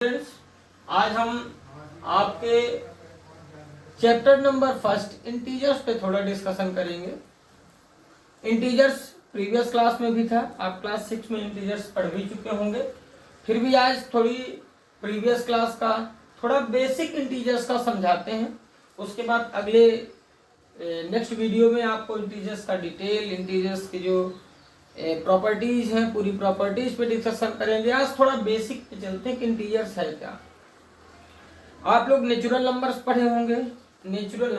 Friends, आज हम आपके चैप्टर नंबर फर्स्ट इंटीजर्स पे थोड़ा डिस्कशन करेंगे। इंटीजर्स प्रीवियस क्लास में भी था, आप क्लास 6 में इंटीजर्स पढ़ भी चुके होंगे। फिर भी आज थोड़ी प्रीवियस क्लास का थोड़ा बेसिक इंटीजर्स का समझाते हैं। उसके बाद अगले नेक्स्ट वीडियो में आपको इंटीजर्स का डिटेल, इंटीजर्स की जो प्रॉपर्टीज हैं पूरी प्रॉपर्टीज पे डिस्कशन करेंगे। आज थोड़ा बेसिक पे चलते हैं कि इंटीजर्स है क्या। आप लोग नेचुरल नंबर्स पढ़े होंगे। नेचुरल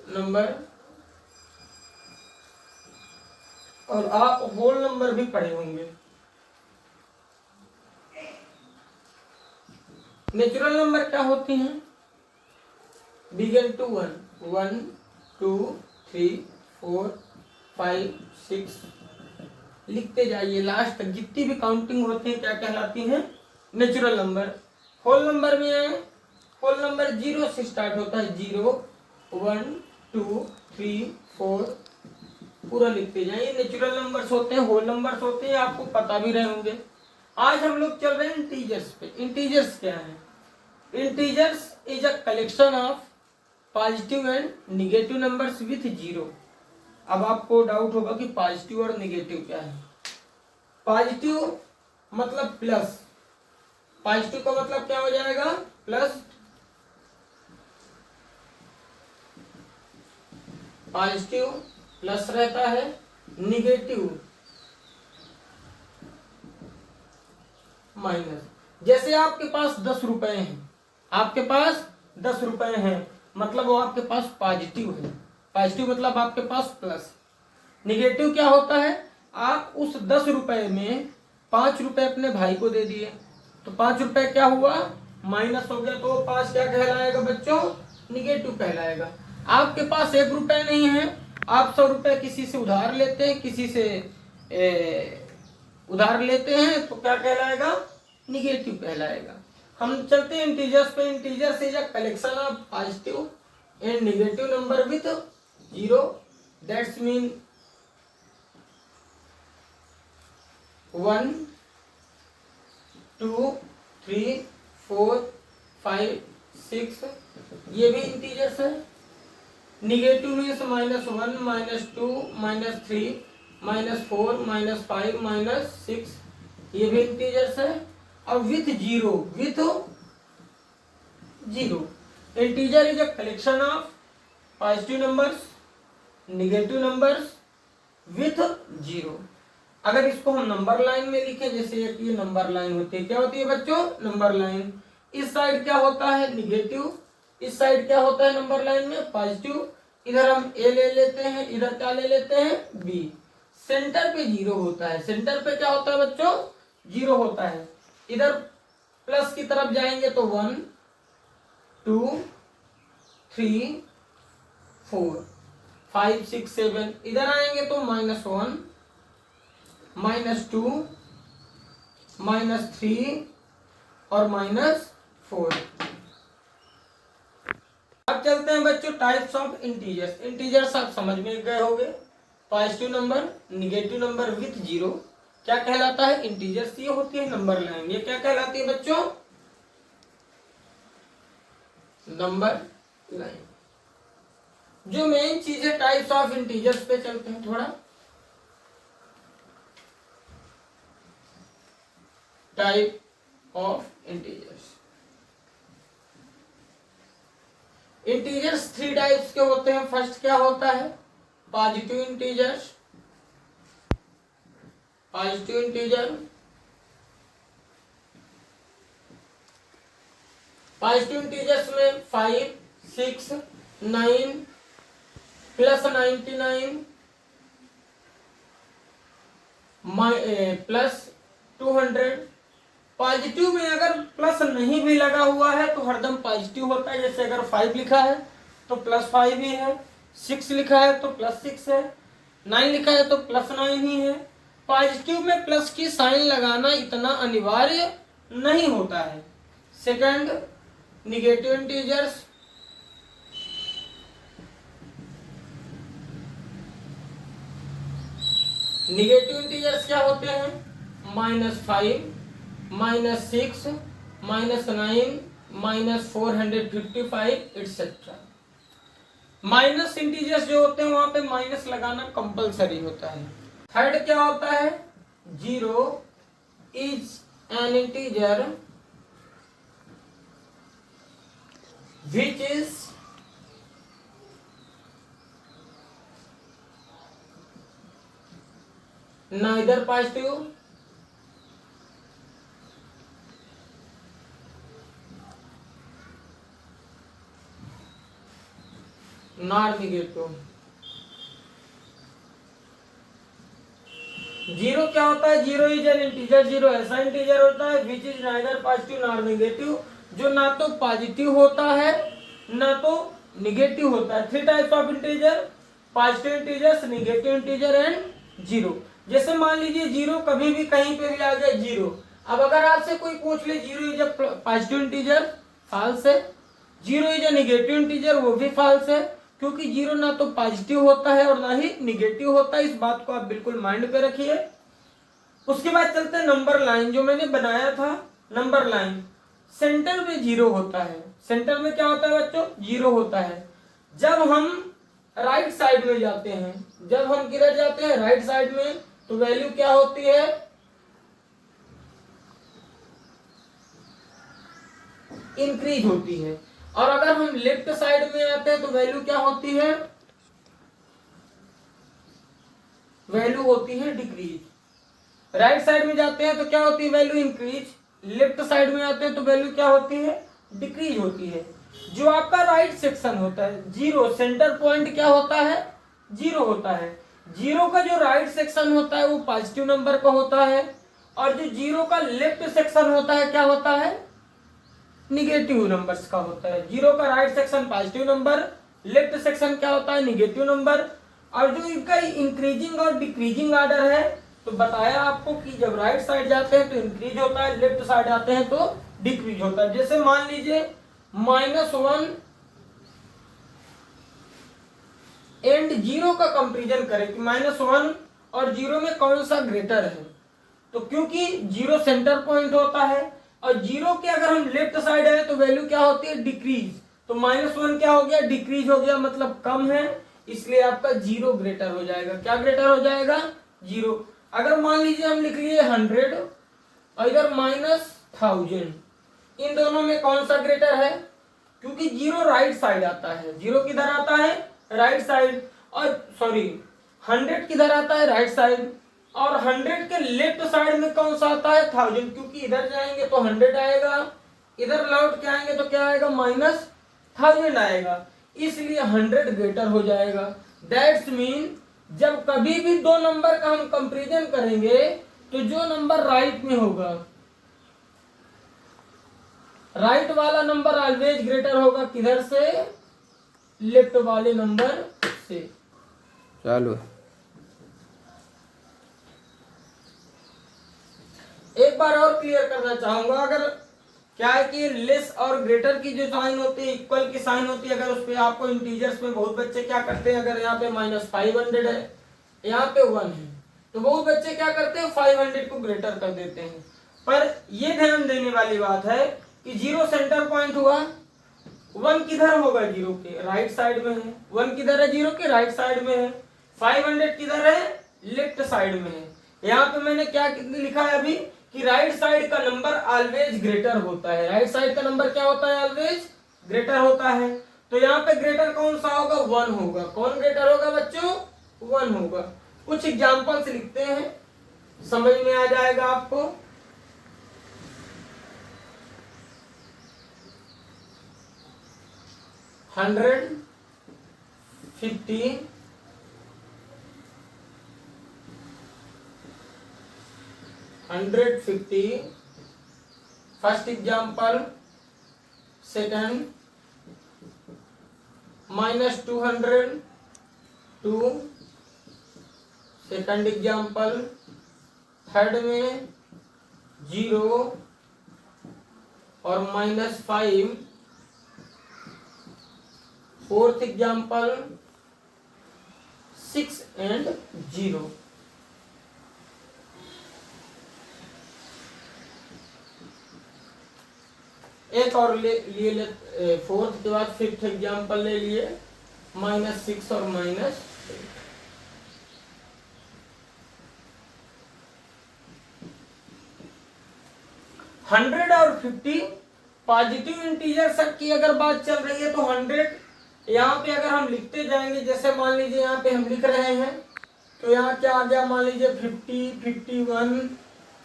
नंबर और आप होल नंबर भी पढ़े होंगे। नेचुरल नंबर क्या होती हैं? बिगिन टू 1, 1 2 3 4 5 6 लिखते जाइए लास्ट तक, जितनी भी काउंटिंग होती है क्या कहलाती हैं? Natural number. होल नंबर में है, होल नंबर 0 से स्टार्ट होता है। 0 1 2 3 4 पूरा लिखते जाइए। नेचुरल नंबर्स होते हैं, होल नंबर्स होते हैं, आपको पता भी रहे होंगे। आज हम लोग चल रहे हैं इंटीजर्स पे। इंटीजर्स क्या है? Integers is a collection of positive and negative numbers with zero. अब आपको डाउट होगा कि पॉजिटिव और निगेटिव क्या है। पॉजिटिव मतलब प्लस, पॉजिटिव का मतलब क्या हो जाएगा? प्लस। पॉजिटिव प्लस रहता है, निगेटिव माइनस। जैसे आपके पास 10 रुपए हैं, आपके पास 10 रुपए हैं, मतलब वो आपके पास पॉजिटिव है। पॉजिटिव मतलब आपके पास प्लस। निगेटिव क्या होता है? आप उस 10 रुपए में 5 रुपए अपने भाई को दे दिए, तो 5 रुपए क्या हुआ? माइनस हो गया। तो 5 क्या कहलाएगा बच्चों? निगेटिव कहलाएगा। आपके पास 1 रुपए नहीं है, आप 100 रुपए किसी से उधार लेते हैं, किसी से उधार लेते हैं, तो क्या कहलाएगा? निगेटिव कहलाएगा। हम चलते हैं इंटीजर्स पे। Integers is a collection of positive and negative number with zero. That's mean 1 2 3 4 5 6 ये भी इंटीजर्स है। निगेटिव मीन्स -1 -2 -3 -4 -5 -6 ये भी इंटीजर्स है। और with zero, with zero. Integer is a collection of positive numbers, negative numbers with zero. अगर इसको हम नंबर लाइन में लिखें, जैसे एक ये नंबर लाइन होती है, क्या होती है बच्चों? Number line. इस साइड क्या होता है? निगेटिव। इस साइड क्या होता है नंबर लाइन में? पॉजिटिव। इधर हम ए ले लेते हैं, इधर क्या ले लेते हैं? बी। सेंटर पे जीरो होता है। सेंटर पे क्या होता है बच्चों? जीरो होता है। इधर प्लस की तरफ जाएंगे तो 1 2 3 4 5 6 7। इधर आएंगे तो -1 -2 -3 और -4। अब चलते हैं बच्चों टाइप्स ऑफ इंटीजर्स। इंटीजर्स आप समझ में गए होंगे। Positive number, negative number with zero क्या कहलाता है? इंटीजर्स। ये होती है नंबर लाइन। ये क्या कहलाती है बच्चों? Number line. जो मेन चीज है टाइप्स ऑफ इंटीजर्स पे चलते हैं थोड़ा। Type of integers. Integers 3 types के होते हैं। फर्स्ट क्या होता है? Positive integers. Positive integer, positive integers में 5 6 9 प्लस 99 प्लस 200। पॉजिटिव में अगर प्लस नहीं भी लगा हुआ है तो हरदम पॉजिटिव होता है। जैसे अगर 5 लिखा है तो +5 ही है, 6 लिखा है तो +6 है, 9 लिखा है तो +9 ही है। पॉजिटिव में प्लस की साइन लगाना इतना अनिवार्य नहीं होता है। Second, negative integers. Negative integers क्या होते हैं? -5, -6, -9, -455 एटसेट्रा। माइनस इंटीजर्स जो होते हैं वहां पे माइनस लगाना कंपलसरी होता है। थर्ड क्या होता है? 0 is an integer which is neither positive nor negative। Zero क्या होता है? Zero is an integer, zero ऐसा इंटीजर होता है which is neither positive nor negative, जो ना तो पॉजिटिव होता है ना तो निगेटिव होता है। Three types of integer, positive integers, negative integer and zero. जैसे मान लीजिए जीरो कभी भी कहीं पे भी आ गया जीरो। अब अगर आपसे कोई पूछ ले zero is a positive integer, false है। Zero is a negative integer, वो भी फॉल्स है, क्योंकि जीरो ना तो पॉजिटिव होता है और ना ही निगेटिव होता है। इस बात को आप बिल्कुल माइंड पे रखिए। उसके बाद चलते हैं नंबर लाइन, जो मैंने बनाया था नंबर लाइन। सेंटर में जीरो होता है। सेंटर में क्या होता है बच्चों? जीरो होता है। जब हम राइट साइड में जाते हैं, जब हम किधर जाते हैं? राइट साइड में, तो वैल्यू क्या होती है? इंक्रीज होती है। और अगर हम लेफ्ट साइड में आते हैं तो वैल्यू क्या होती है? वैल्यू होती है डिक्रीज। राइट साइड में जाते हैं तो क्या होती है? Value increase. लेफ्ट साइड में आते हैं तो वैल्यू क्या होती है? डिक्रीज होती है। जो आपका राइट सेक्शन होता है, जीरो सेंटर पॉइंट क्या होता है? जीरो होता है। जीरो का जो राइट सेक्शन होता है वो पॉजिटिव नंबर का होता है, और जो जीरो का लेफ्ट सेक्शन होता है क्या होता है? निगेटिव नंबर्स का होता है। जीरो का right section positive number, left section क्या होता है? Negative number. और जो इनका इंक्रीजिंग और डिक्रीजिंग ऑर्डर है, तो बताया आपको कि जब राइट साइड जाते हैं तो इंक्रीज होता है, लेफ्ट साइड आते हैं तो डिक्रीज होता है। जैसे मान लीजिए -1 एंड जीरो का कंपेरिजन करें कि -1 और जीरो में कौन सा ग्रेटर है, तो क्योंकि जीरो सेंटर पॉइंट होता है और जीरो के अगर हम लेफ्ट साइड है तो वैल्यू क्या होती है? डिक्रीज। तो -1 क्या हो गया? डिक्रीज हो गया, मतलब कम है, इसलिए आपका जीरो ग्रेटर हो जाएगा। क्या ग्रेटर हो जाएगा? जीरो। अगर मान लीजिए हम लिख लिए 100 और इधर -1000, इन दोनों में कौन सा ग्रेटर है? क्योंकि जीरो राइट साइड आता है। जीरो किधर आता है? Right side. और सॉरी 100 किधर आता है? Right side. और 100 के लेफ्ट साइड में कौन सा आता है? 1000, क्योंकि इधर जाएंगे तो 100 आएगा, इधर लौट के आएंगे तो क्या आएगा? -1000 आएगा, इसलिए 100 ग्रेटर हो जाएगा। दैट्स मीन जब कभी भी दो नंबर का हम कंपैरिजन करेंगे तो जो नंबर राइट में होगा, राइट वाला नंबर ऑलवेज ग्रेटर होगा किधर से? लेफ्ट वाले नंबर से। चालू। एक बार और क्लियर करना चाहूंगा, अगर क्या है कि लेस और ग्रेटर की जो साइन होती है, इक्वल की साइन होती है, अगर उस पे आपको इंटीजर्स में बहुत बच्चे क्या करते हैं, अगर यहाँ पे -500 है, यहाँ पे 1 है, तो बहुत बच्चे क्या करते हैं? 500 को ग्रेटर कर देते हैं। पर ये ध्यान देने वाली बात है कि जीरो सेंटर पॉइंट हुआ, 1 किधर होगा? जीरो के राइट साइड में है। 1 किधर है? जीरो के राइट साइड में है। 500 किधर है? लेफ्ट साइड में है। यहाँ पे मैंने क्या लिखा है अभी कि राइट साइड का नंबर ऑलवेज ग्रेटर होता है। राइट साइड का नंबर क्या होता है? ऑलवेज ग्रेटर होता है। तो यहाँ पे ग्रेटर कौन सा होगा? 1 होगा। कौन ग्रेटर होगा बच्चों? 1 होगा। कुछ एग्जाम्पल्स लिखते हैं, समझ में आ जाएगा आपको। $100, $50, $150, first example. Second, -200, 2, second example. Third में 0 और -5, फोर्थ एग्जाम्पल 6 and 0। एक और लिए फोर्थ के बाद फिफ्थ एग्जाम्पल ले लिए, -6 और -8। 100 और 50 पॉजिटिव इंटीजर सब की अगर बात चल रही है तो 100 यहाँ पे अगर हम लिखते जाएंगे, जैसे मान लीजिए यहाँ पे हम लिख रहे हैं तो यहाँ क्या आ गया, मान लीजिए 50, 51,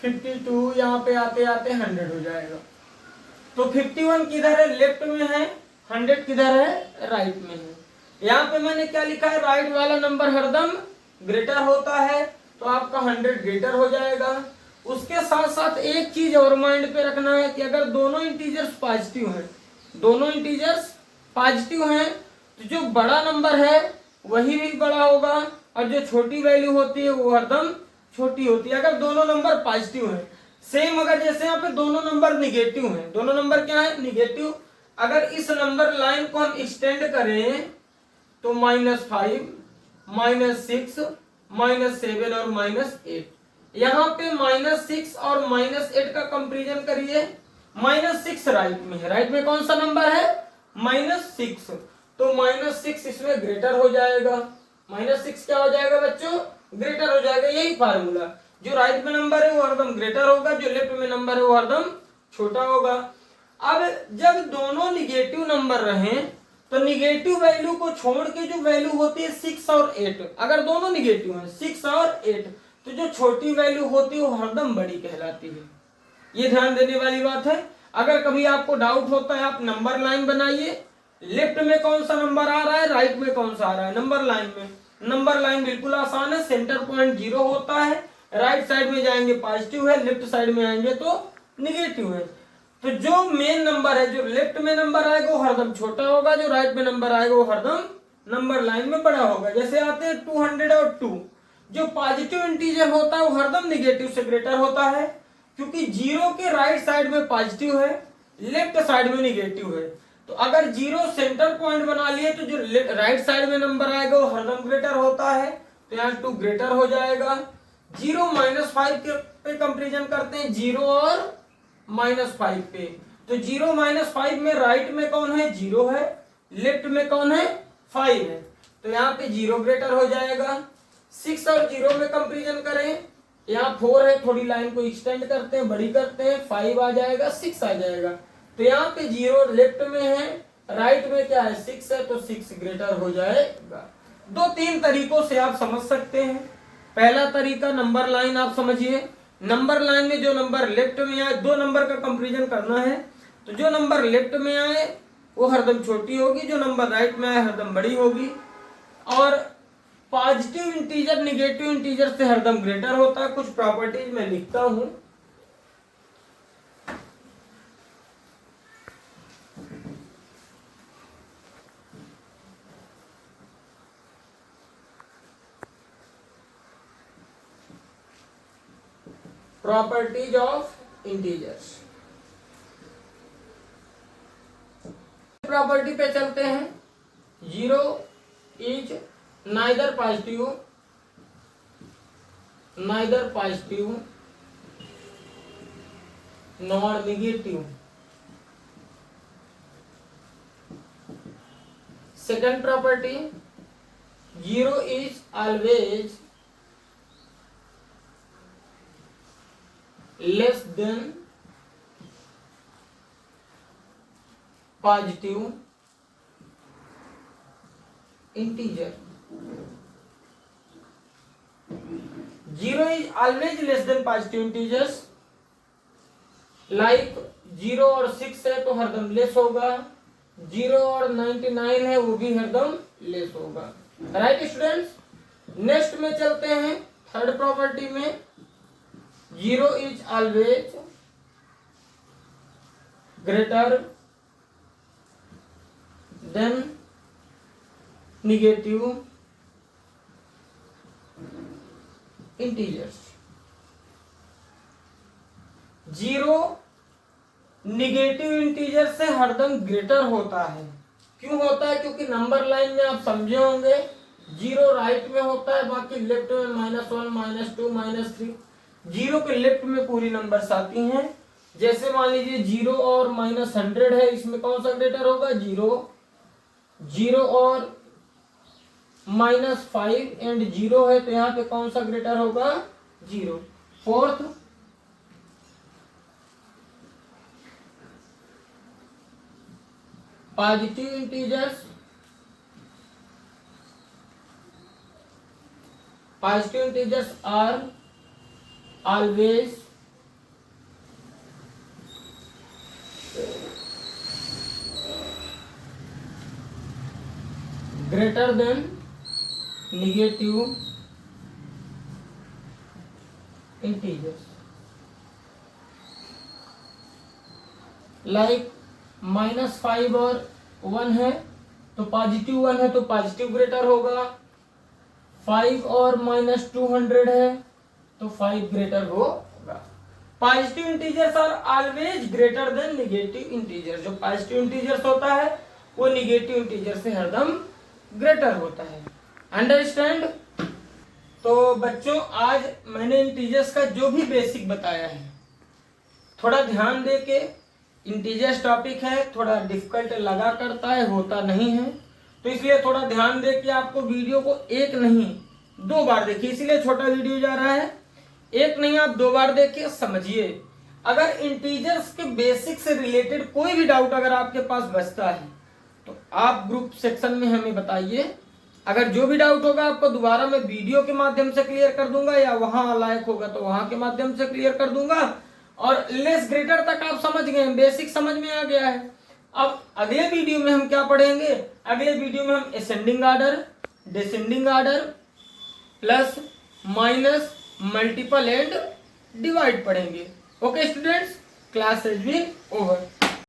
52, यहाँ पे आते आते 100 हो जाएगा। तो 51 किधर है, लेफ्ट में है, 100 किधर है, राइट में है। यहाँ पे मैंने क्या लिखा है, राइट वाला नंबर हरदम ग्रेटर होता है, तो आपका 100 ग्रेटर हो जाएगा। उसके साथ साथ एक चीज और माइंड पे रखना है कि अगर दोनों इंटीजर्स पॉजिटिव हैं, दोनों इंटीजर्स पॉजिटिव हैं, तो जो बड़ा नंबर है वही भी बड़ा होगा और जो छोटी वैल्यू होती है वो हरदम छोटी होती है, अगर दोनों नंबर पॉजिटिव हैं। सेम अगर जैसे यहाँ पे दोनों नंबर निगेटिव हैं, दोनों नंबर क्या है, निगेटिव, अगर इस नंबर लाइन को हम एक्सटेंड करें तो -5, -6, -7 और -8, यहाँ पे -6 और -8 का कंपेरिजन करिए। -6 राइट में है, राइट में कौन सा नंबर है, -6, तो -6 इसमें ग्रेटर हो जाएगा, -6 क्या हो जाएगा बच्चों, ग्रेटर हो जाएगा। यही फार्मूला, जो राइट में नंबर है वो हरदम ग्रेटर होगा, जो लेफ्ट में नंबर है वो हरदम छोटा होगा। अब जब दोनों निगेटिव नंबर रहें तो निगेटिव वैल्यू को छोड़ के जो वैल्यू होती है 6 और 8, अगर दोनों निगेटिव हैं 6 और 8, तो जो छोटी वैल्यू होती है वो हरदम बड़ी कहलाती है। ये ध्यान देने वाली बात है। अगर कभी आपको डाउट होता है, आप नंबर लाइन बनाइए, लेफ्ट में कौन सा नंबर आ रहा है, राइट में कौन सा आ रहा है, नंबर लाइन में। नंबर लाइन बिल्कुल आसान है, सेंटर पॉइंट 0 होता है, राइट साइड में जाएंगे पॉजिटिव है, लेफ्ट साइड में आएंगे तो निगेटिव है। तो जो मेन नंबर है, जो लेफ्ट में नंबर आएगा वो हरदम छोटा होगा, जो राइट में नंबर आएगा वो हरदम नंबर लाइन में बड़ा होगा। जैसे आते हैं 200 और 2, जो पॉजिटिव इंटीजर होता है वो हरदम निगेटिव से ग्रेटर होता है, क्योंकि 0 के राइट साइड में पॉजिटिव है, लेफ्ट साइड में निगेटिव है। तो अगर 0 सेंटर पॉइंट बना लिए तो जो राइट साइड में नंबर आएगा वो हरदम ग्रेटर होता है, तो यहाँ 2 ग्रेटर हो जाएगा। 0 -5 पे कंपेरिजन करते हैं, 0 और -5 पे, तो 0 -5 में राइट में कौन है, 0 है, लेफ्ट में कौन है, 5 है, तो यहाँ पे 0 ग्रेटर हो जाएगा। 6 और 0 में कंपेरिजन करें, यहाँ 4 है, थोड़ी लाइन को एक्सटेंड करते हैं, बड़ी करते हैं, 5 आ जाएगा, 6 आ जाएगा, तो यहाँ पे 0 लेफ्ट में है, राइट में क्या है, 6 है, तो 6 ग्रेटर हो जाएगा। 2-3 तरीकों से आप समझ सकते हैं। पहला तरीका नंबर लाइन आप समझिए, नंबर लाइन में जो नंबर लेफ्ट में आए, 2 नंबर का कंपेरिजन करना है, तो जो नंबर लेफ्ट में आए वो हरदम छोटी होगी, जो नंबर राइट में आए हरदम बड़ी होगी। और पॉजिटिव इंटीजर निगेटिव इंटीजर से हरदम ग्रेटर होता है। कुछ प्रॉपर्टीज मैं लिखता हूं, प्रॉपर्टीज ऑफ इंटीजर्स। प्रॉपर्टी पे चलते हैं। 0 is neither positive nor negative. Second property, 0 is always less than positive integer. 0 is always less than positive integers, like 0 और 6 है तो हरदम लेस होगा, 0 और 99 है वो भी हरदम लेस होगा। राइट स्टूडेंट्स, नेक्स्ट में चलते हैं थर्ड प्रॉपर्टी में। 0 is always greater than negative integers. 0 negative integer से हरदम ग्रेटर होता है। क्यों होता है? क्योंकि नंबर लाइन में आप समझे होंगे 0 राइट में होता है, बाकी लेफ्ट में -1, -2, -3। 0 के लेफ्ट में पूरी नंबर्स आती हैं, जैसे मान लीजिए 0 और -100 है, इसमें कौन सा ग्रेटर होगा? 0। 0 और -5 एंड 0 है, तो यहाँ पे कौन सा ग्रेटर होगा? 0। Fourth, positive integers are always greater than negative integers, like -5 और 1 है तो पॉजिटिव 1 है तो पॉजिटिव ग्रेटर होगा, 5 और -200 है तो 5 ग्रेटर होगा। Positive integers are always greater than negative integers. जो पॉजिटिव इंटीजर्स होता है वो नेगेटिव इंटीजर से हरदम ग्रेटर होता है। अंडरस्टैंड? तो बच्चों आज मैंने इंटीजर्स का जो भी बेसिक बताया है, थोड़ा ध्यान दे के, इंटीजर्स टॉपिक है, थोड़ा डिफिकल्ट लगा करता है, होता नहीं है, तो इसलिए थोड़ा ध्यान दे के आपको वीडियो को एक नहीं 2 बार देखिए, इसीलिए छोटा वीडियो जा रहा है। एक नहीं, आप 2 बार देखिए, समझिए। अगर इंटीजर्स के बेसिक से रिलेटेड कोई भी डाउट अगर आपके पास बचता है तो आप ग्रुप सेक्शन में हमें बताइए। अगर जो भी डाउट होगा आपको दोबारा मैं वीडियो के माध्यम से क्लियर कर दूंगा, या वहां लायक होगा तो वहां के माध्यम से क्लियर कर दूंगा। और लेस ग्रेटर तक आप समझ गए, बेसिक समझ में आ गया है। अब अगले वीडियो में हम क्या पढ़ेंगे? अगले वीडियो में हम ascending order, descending order, plus minus, multiple and divide पढ़ेंगे। Okay students, class has been over.